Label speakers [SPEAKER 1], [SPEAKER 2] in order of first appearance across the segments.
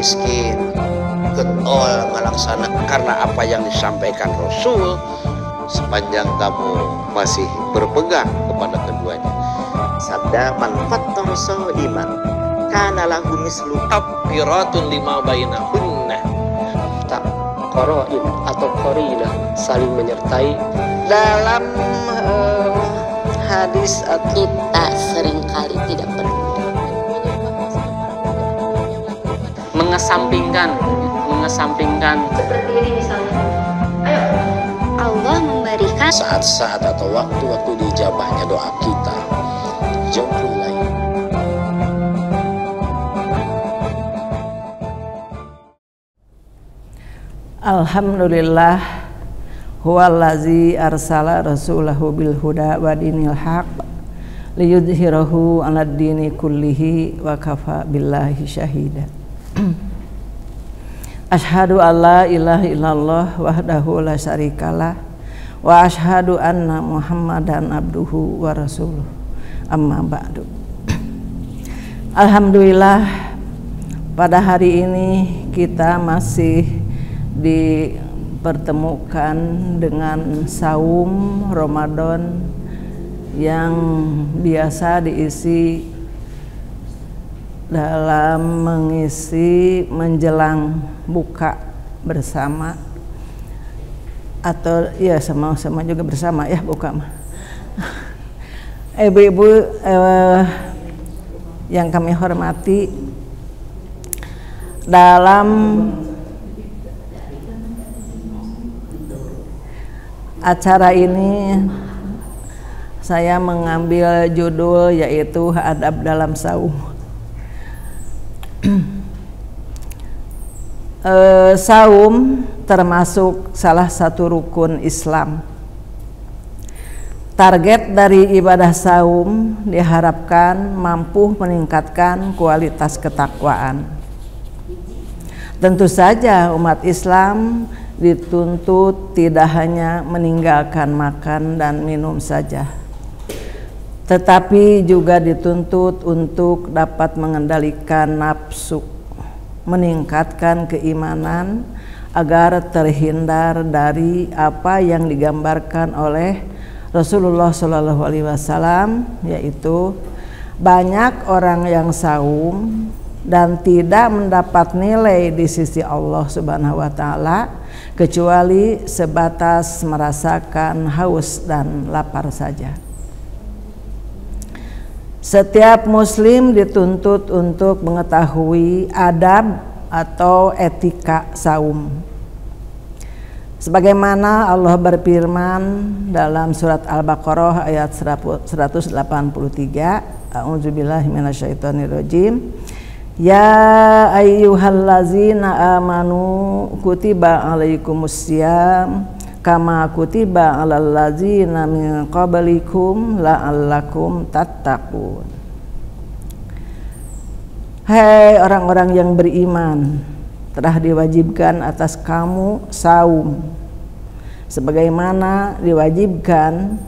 [SPEAKER 1] miskin getol ngalaksana karena apa yang disampaikan Rasul sepanjang kamu masih berpegang kepada keduanya. Sabda man fattara sha'iman kana lahu mislu kafiratun lima bainahunna.
[SPEAKER 2] Tak qarain atau qarina saling menyertai.
[SPEAKER 3] Dalam hadis
[SPEAKER 4] kita seringkali tidak peduli,
[SPEAKER 2] mengesampingkan
[SPEAKER 4] seperti ini misalnya. Ayo, Allah memberikan
[SPEAKER 1] Saat-saat atau waktu-waktu diijabahnya doa kita jauh lain.
[SPEAKER 3] Alhamdulillah huwallazi arsala rasulahu bil huda wa dinil haq liyudhhirahu 'alad dini kullihi wa kafa billahi syahida. Asyhadu alla ilaha illallah wahdahu la syarikalah wa asyhadu anna Muhammadan abduhu wa rasuluh. Amma ba'du. Alhamdulillah pada hari ini kita masih dipertemukan dengan saum Ramadan yang biasa diisi dalam mengisi menjelang buka bersama atau ya sama-sama juga bersama ya buka mah. Ibu-ibu yang kami hormati, dalam acara ini saya mengambil judul yaitu adab dalam saum. Saum termasuk salah satu rukun Islam. Target dari ibadah saum diharapkan mampu meningkatkan kualitas ketakwaan. Tentu saja umat Islam dituntut tidak hanya meninggalkan makan dan minum saja, tetapi juga dituntut untuk dapat mengendalikan nafsu, meningkatkan keimanan agar terhindar dari apa yang digambarkan oleh Rasulullah SAW, yaitu banyak orang yang saum dan tidak mendapat nilai di sisi Allah Subhanahu wa Ta'ala kecuali sebatas merasakan haus dan lapar saja. Setiap muslim dituntut untuk mengetahui adab atau etika saum. Sebagaimana Allah berfirman dalam surat Al-Baqarah ayat 183, A'udzubillahi minasyaitonirrajim. Ya ayyuhallazina amanu kutiba alaikumussyam kama kutiba alal ladzina min qablikum la'allakum tattaqun. Hai orang-orang yang beriman, telah diwajibkan atas kamu saum sebagaimana diwajibkan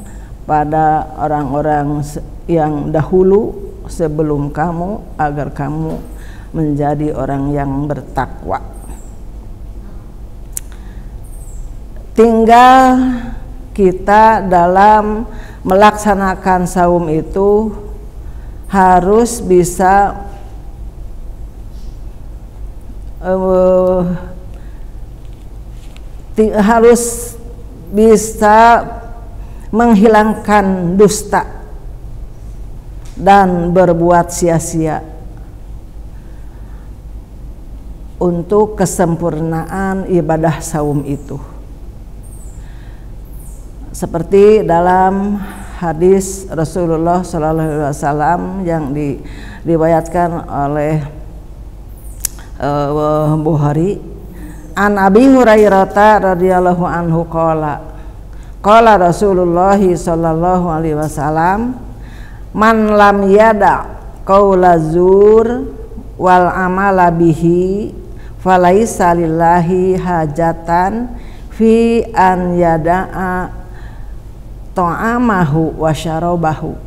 [SPEAKER 3] pada orang-orang yang dahulu sebelum kamu agar kamu menjadi orang yang bertakwa. Tinggal kita dalam melaksanakan saum itu harus bisa menghilangkan dusta dan berbuat sia-sia untuk kesempurnaan ibadah saum itu. Seperti dalam hadis Rasulullah SAW yang diriwayatkan oleh Bukhari, an Abi Hurairah radhiyallahu anhu qala Rasulullah sallallahu alaihi wasallam, man lam yada qaula zur wal amala bihi falaisa lillahi hajatan fi an yada'a ta'amahu wa syarabahu.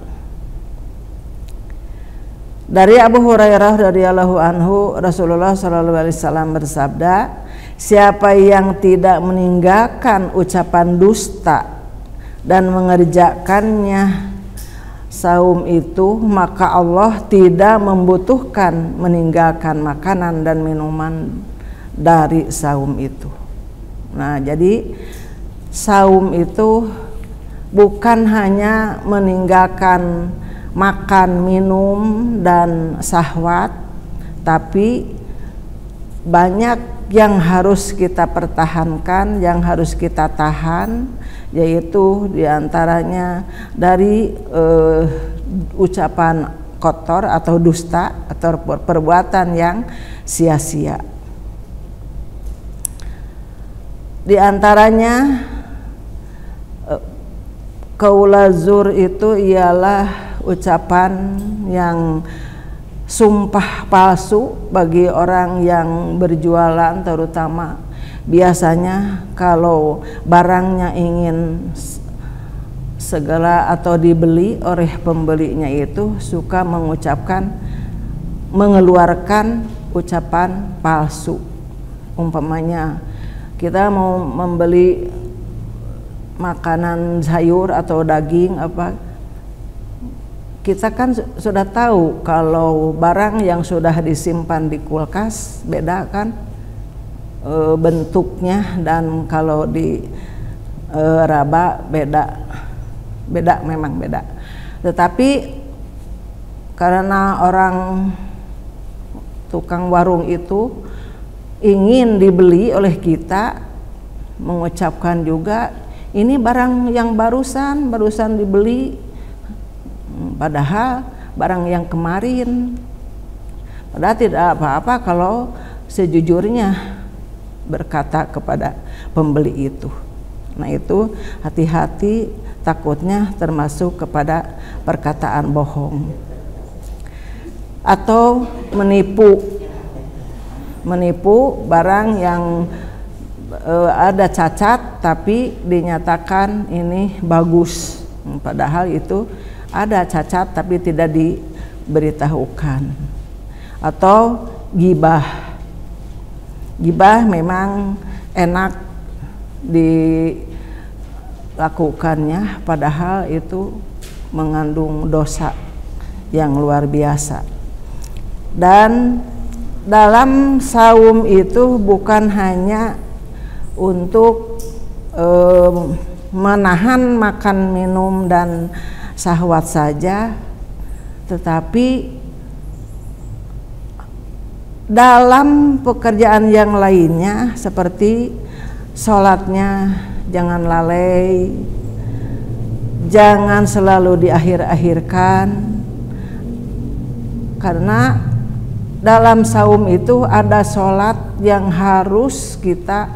[SPEAKER 3] Dari Abu Hurairah radhiyallahu anhu, Rasulullah sallallahu alaihi wasallam bersabda, siapa yang tidak meninggalkan ucapan dusta dan mengerjakannya saum itu, maka Allah tidak membutuhkan meninggalkan makanan dan minuman dari saum itu. Nah, jadi saum itu bukan hanya meninggalkan makan, minum, dan syahwat, tapi banyak yang harus kita pertahankan, yang harus kita tahan, yaitu diantaranya dari ucapan kotor atau dusta atau perbuatan yang sia-sia. Di antaranya qaula zur itu ialah ucapan yang sumpah palsu bagi orang yang berjualan, terutama biasanya kalau barangnya ingin segala atau dibeli oleh pembelinya itu suka mengeluarkan ucapan palsu. Umpamanya kita mau membeli makanan sayur atau daging apa, kita kan sudah tahu kalau barang yang sudah disimpan di kulkas beda kan bentuknya, dan kalau di raba beda, memang beda. Tetapi karena orang tukang warung itu ingin dibeli oleh kita, mengucapkan juga ini barang yang barusan dibeli, padahal barang yang kemarin. Padahal tidak apa-apa kalau sejujurnya berkata kepada pembeli itu. Nah, itu hati-hati, takutnya termasuk kepada perkataan bohong atau menipu barang yang ada cacat tapi dinyatakan ini bagus, padahal itu ada cacat tapi tidak diberitahukan. Atau gibah memang enak dilakukannya, padahal itu mengandung dosa yang luar biasa. Dan dalam saum itu bukan hanya untuk menahan makan, minum, dan syahwat saja, tetapi dalam pekerjaan yang lainnya seperti sholatnya jangan lalai, jangan selalu diakhir-akhirkan, karena dalam saum itu ada sholat yang harus kita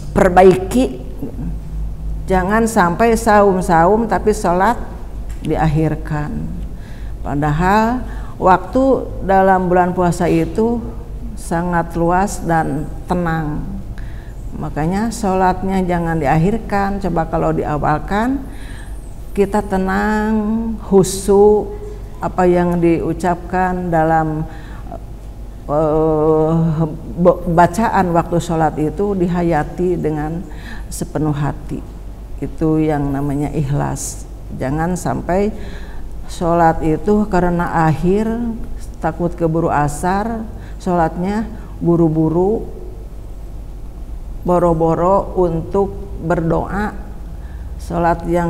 [SPEAKER 3] diperbaiki. Jangan sampai saum tapi sholat diakhirkan. Padahal waktu dalam bulan puasa itu sangat luas dan tenang. Makanya sholatnya jangan diakhirkan. Coba kalau diawalkan, kita tenang, khusyuk, apa yang diucapkan dalam bacaan waktu sholat itu dihayati dengan sepenuh hati. Itu yang namanya ikhlas. Jangan sampai sholat itu karena akhir takut keburu asar, sholatnya buru-buru, boro-boro untuk berdoa. Sholat yang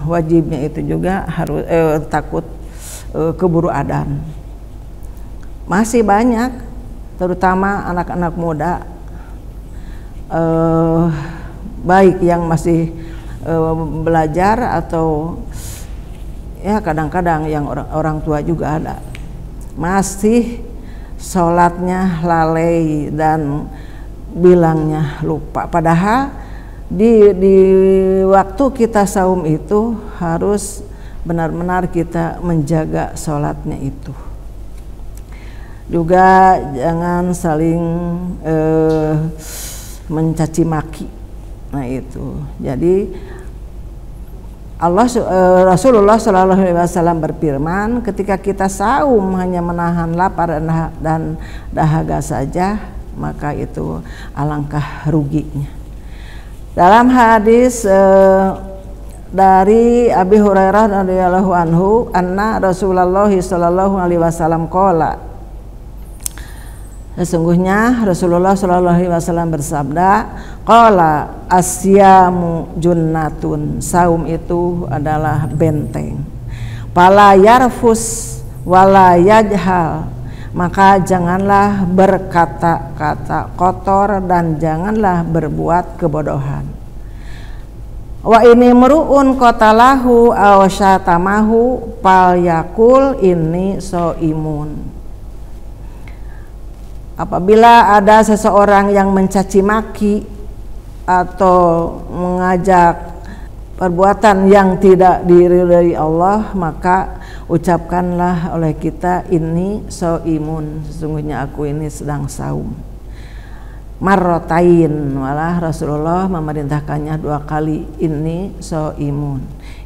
[SPEAKER 3] wajibnya itu juga harus takut keburu adzan. Masih banyak, terutama anak-anak muda, baik yang masih belajar atau ya kadang-kadang yang orang tua juga ada, masih sholatnya lalai dan bilangnya lupa. Padahal di waktu kita saum itu harus benar-benar kita menjaga sholatnya itu. Juga jangan saling mencaci maki. Nah itu, jadi Rasulullah Shallallahu Alaihi Wasallam berfirman, ketika kita saum hanya menahan lapar dan dahaga saja, maka itu alangkah ruginya. Dalam hadis dari Abi Hurairah radhiyallahu anhu, anna Rasulullah Shallallahu Alaihi Wasallam qala, sesungguhnya Rasulullah Shallallahu Alaihi Wasallam bersabda, qala asyamu junnatun, saum itu adalah benteng, fala yarfus wala yajhal, maka janganlah berkata-kata kotor dan janganlah berbuat kebodohan. Wa ini meruun qatalahu aw syatamahu fal yakul inni soimun. Apabila ada seseorang yang mencaci maki atau mengajak perbuatan yang tidak diridhai Allah, maka ucapkanlah oleh kita, ini soimun, sesungguhnya aku ini sedang saum. Marrotain, malah Rasulullah memerintahkannya 2 kali, ini soimun,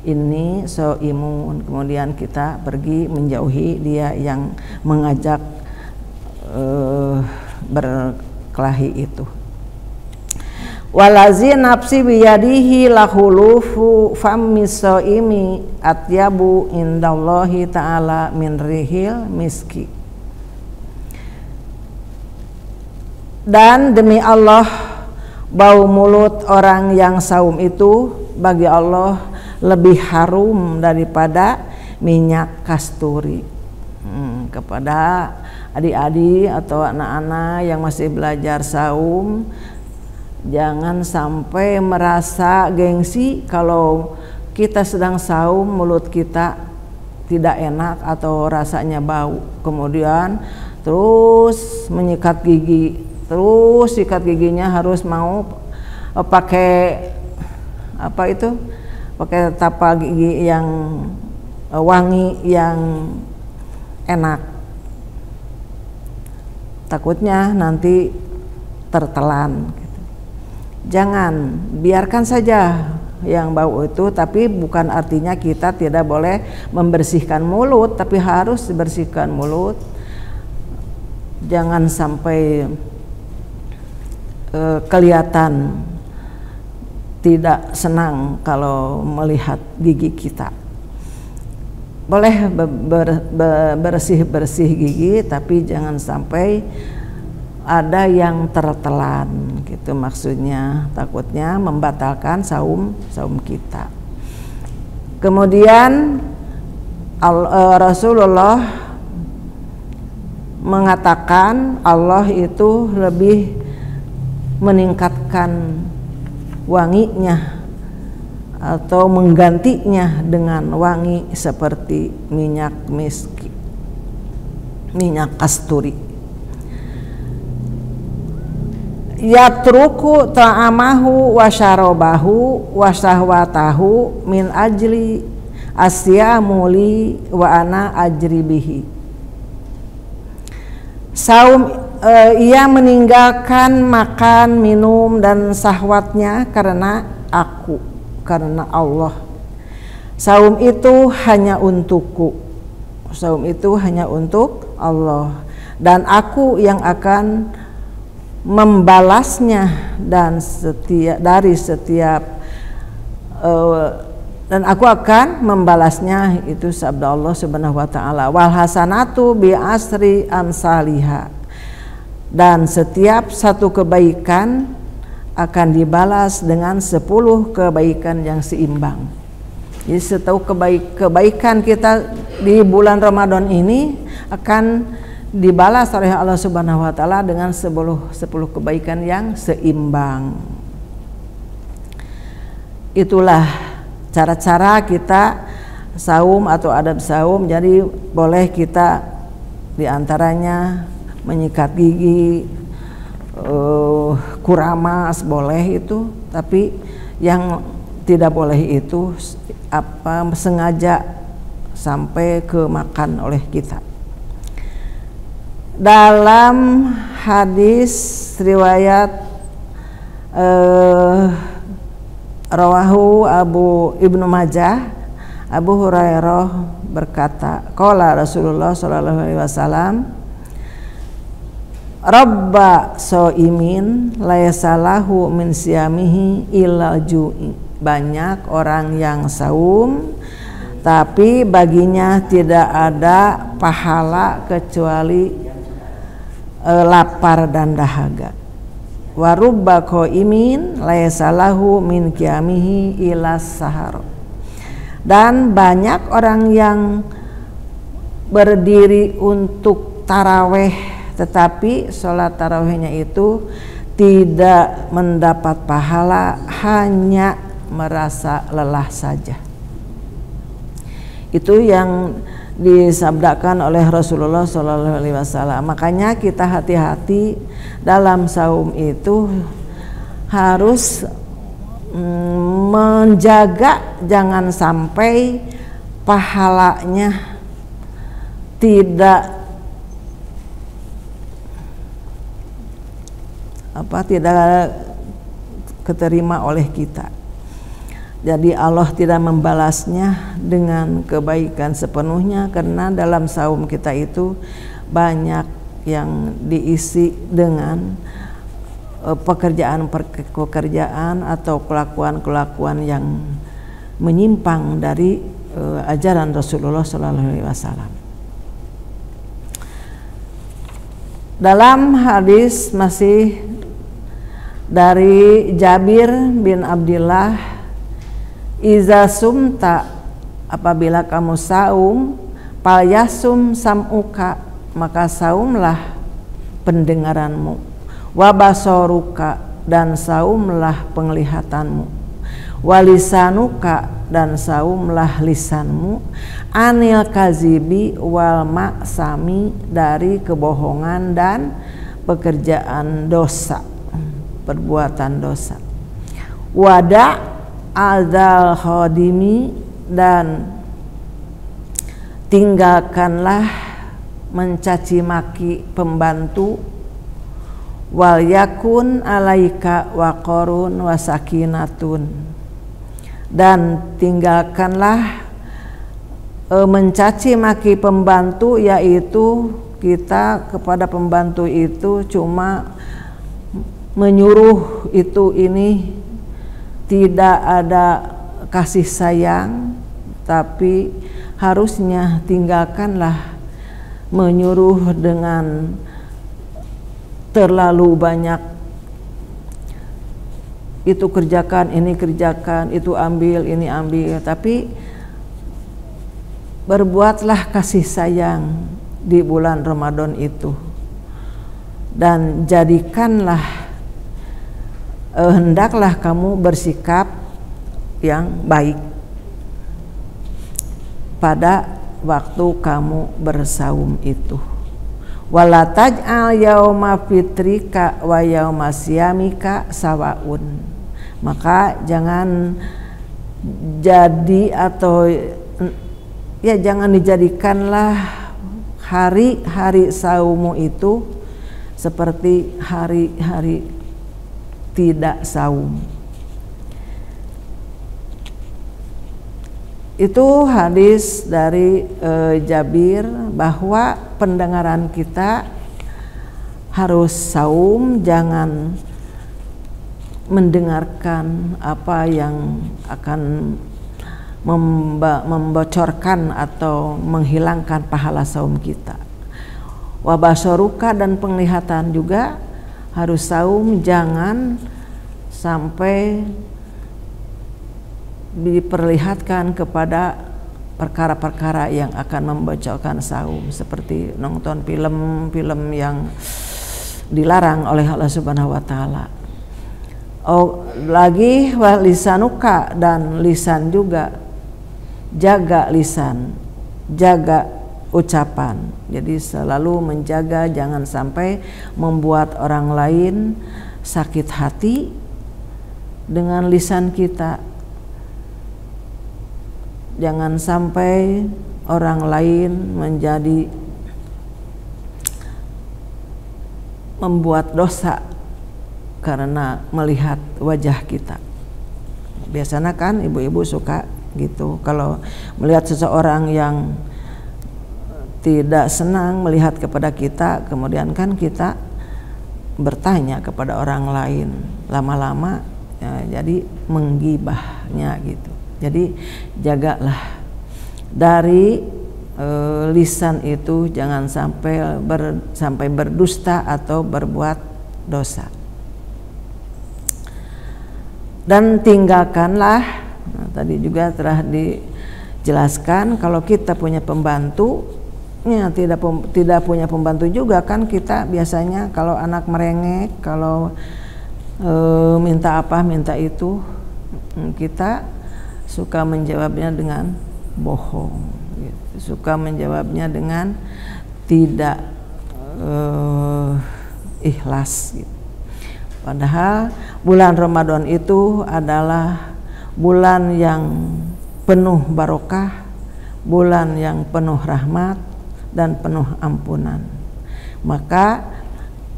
[SPEAKER 3] ini soimun. Kemudian kita pergi menjauhi dia yang mengajak berkelahi itu. Walazi nafsi biyadihi lahulufu fammis soimi atyabu indallahi ta'ala min rihil miski. Dan demi Allah, bau mulut orang yang saum itu bagi Allah lebih harum daripada minyak kasturi. Kepada adik-adik atau anak-anak yang masih belajar saum, jangan sampai merasa gengsi kalau kita sedang saum, mulut kita tidak enak atau rasanya bau, kemudian terus menyikat gigi, terus sikat giginya harus mau pakai apa itu, pakai tapak gigi yang wangi, yang enak. Takutnya nanti tertelan gitu. Jangan, biarkan saja yang bau itu, tapi bukan artinya kita tidak boleh membersihkan mulut, tapi harus dibersihkan mulut. Jangan sampai kelihatan tidak senang kalau melihat gigi kita. Boleh bersih-bersih gigi, tapi jangan sampai ada yang tertelan gitu, maksudnya takutnya membatalkan saum kita. Kemudian Rasulullah mengatakan Allah itu lebih meningkatkan wanginya atau menggantinya dengan wangi seperti minyak miski, minyak kasturi. Yatruku ta'amahu wa syarabahu wa syahwatahu min ajli asyamuli wa ana ajri bihi. Saum, ia meninggalkan makan, minum dan syahwatnya karena aku, karena Allah. Saum itu hanya untukku, saum itu hanya untuk Allah, dan aku yang akan membalasnya dan dan aku akan membalasnya, itu sabda Allah Subhanahu wa taala. Wal hasanatu bi asri amsalihha, dan setiap satu kebaikan akan dibalas dengan 10 kebaikan yang seimbang. Jadi setahu kebaikan kita di bulan Ramadan ini akan dibalas oleh Allah Subhanahu wa taala dengan 10 kebaikan yang seimbang. Itulah cara-cara kita saum atau adab saum. Jadi boleh kita diantaranya menyikat gigi, kuramas boleh itu, tapi yang tidak boleh itu sengaja sampai ke makan oleh kita. Dalam hadis riwayat Rawahu Ibnu Majah, Abu Hurairah berkata, qala Rasulullah sallallahu alaihi wasallam, Rabba so'imin layasalahu min siyamihi illal ju'i. Banyak orang yang saum tapi baginya tidak ada pahala kecuali lapar dan dahaga. Wa rubba qaimin layasalahu min qiyamihi ilas sahar. Dan banyak orang yang berdiri untuk taraweh, tetapi sholat tarawihnya itu tidak mendapat pahala, hanya merasa lelah saja. Itu yang disabdakan oleh Rasulullah SAW. Makanya kita hati-hati dalam saum itu harus menjaga jangan sampai pahalanya tidak keterima oleh kita. Jadi Allah tidak membalasnya dengan kebaikan sepenuhnya, karena dalam saum kita itu banyak yang diisi dengan pekerjaan atau kelakuan yang menyimpang dari ajaran Rasulullah SAW. Dalam hadis masih dari Jabir bin Abdillah, iza sumta, apabila kamu saum, palyasum sam'uka, maka saumlah pendengaranmu, wa basoruka, dan saumlah penglihatanmu, walisanuka, dan saumlah lisanmu, anil kazibi wal maksami, dari kebohongan dan pekerjaan dosa, perbuatan dosa, wada adzal khadimi, dan tinggalkanlah mencaci maki pembantu, wal yakun alaika waqarun wasakinatun, dan tinggalkanlah mencaci maki pembantu, yaitu kita kepada pembantu itu cuma menyuruh itu ini, tidak ada kasih sayang, tapi harusnya tinggalkanlah menyuruh dengan terlalu banyak, itu kerjakan, ini kerjakan, itu ambil, ini ambil, tapi berbuatlah kasih sayang di bulan Ramadan itu, dan jadikanlah hendaklah kamu bersikap yang baik pada waktu kamu bersaum itu. Wala taj'al yauma fitrika wa yauma siyamika sawaun. Maka jangan jadi atau ya jangan dijadikanlah hari-hari saummu itu seperti hari-hari tidak saum. Itu hadis dari Jabir, bahwa pendengaran kita harus saum, jangan mendengarkan apa yang akan membocorkan atau menghilangkan pahala saum kita. Wabasoruka, dan penglihatan juga harus saum, jangan sampai diperlihatkan kepada perkara-perkara yang akan membocorkan saum, seperti nonton film-film yang dilarang oleh Allah Subhanahu wa taala. Lagi walisanuka, dan lisan juga, jaga lisan, jaga ucapan. Jadi selalu menjaga jangan sampai membuat orang lain sakit hati dengan lisan kita. Jangan sampai orang lain menjadi membuat dosa karena melihat wajah kita. Biasanya kan ibu-ibu suka gitu, kalau melihat seseorang yang tidak senang melihat kepada kita, kemudian kan kita bertanya kepada orang lain, lama-lama ya, jadi menggibahnya gitu. Jadi jagalah dari lisan itu, jangan sampai berdusta atau berbuat dosa. Dan tinggalkanlah, tadi juga telah dijelaskan, kalau kita punya pembantu, ya tidak punya pembantu juga kan, kita biasanya kalau anak merengek, kalau minta apa minta itu, kita suka menjawabnya dengan bohong gitu. Suka menjawabnya dengan tidak ikhlas gitu. Padahal bulan Ramadan itu adalah bulan yang penuh barokah, bulan yang penuh rahmat dan penuh ampunan. Maka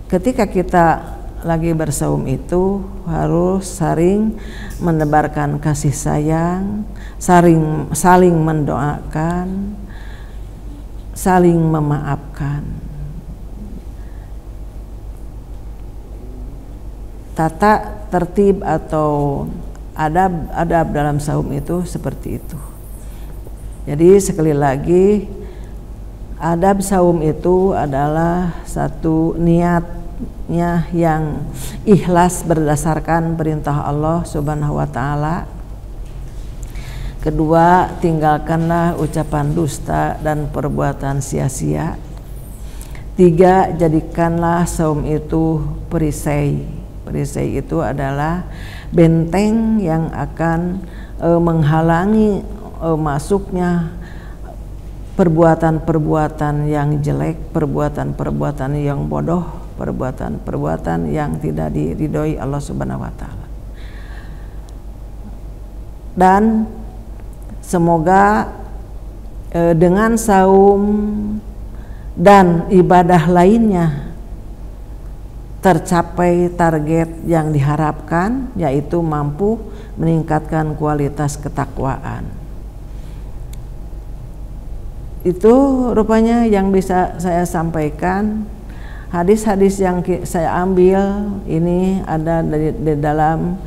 [SPEAKER 3] ketika kita lagi bersaum itu harus saling menebarkan kasih sayang, saling mendoakan, saling memaafkan. Tata tertib atau adab dalam saum itu seperti itu. Jadi sekali lagi, adab saum itu adalah satu niatnya yang ikhlas berdasarkan perintah Allah Subhanahu wa taala. Kedua, tinggalkanlah ucapan dusta dan perbuatan sia-sia. Tiga, jadikanlah saum itu perisai. Perisai itu adalah benteng yang akan menghalangi masuknya perbuatan-perbuatan yang jelek, perbuatan-perbuatan yang bodoh, perbuatan-perbuatan yang tidak diridhoi Allah Subhanahu wa taala. Dan semoga dengan saum dan ibadah lainnya tercapai target yang diharapkan, yaitu mampu meningkatkan kualitas ketakwaan. Itu rupanya yang bisa saya sampaikan. Hadis-hadis yang saya ambil ini ada di dalam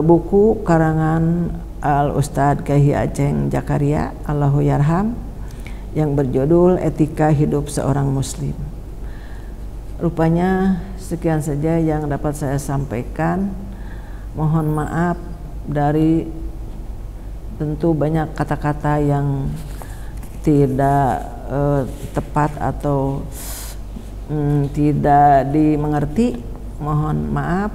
[SPEAKER 3] buku karangan Al-Ustadz Kyai Aceng Jakaria Allahu Yarham yang berjudul Etika Hidup Seorang Muslim. Rupanya sekian saja yang dapat saya sampaikan. Mohon maaf dari tentu banyak kata-kata yang tidak tepat atau tidak dimengerti. Mohon maaf.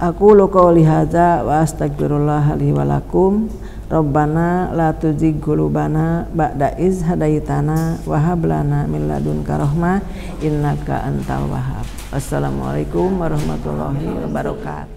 [SPEAKER 3] Aku qouli hadza wa astaghfirullah li wa lakum. Rabbana la tuzigh qulubana ba'da iz hadaitana wa hab lana min ladunka rahmah innaka antal wahhab. Wassalamualaikum warahmatullahi wabarakatuh.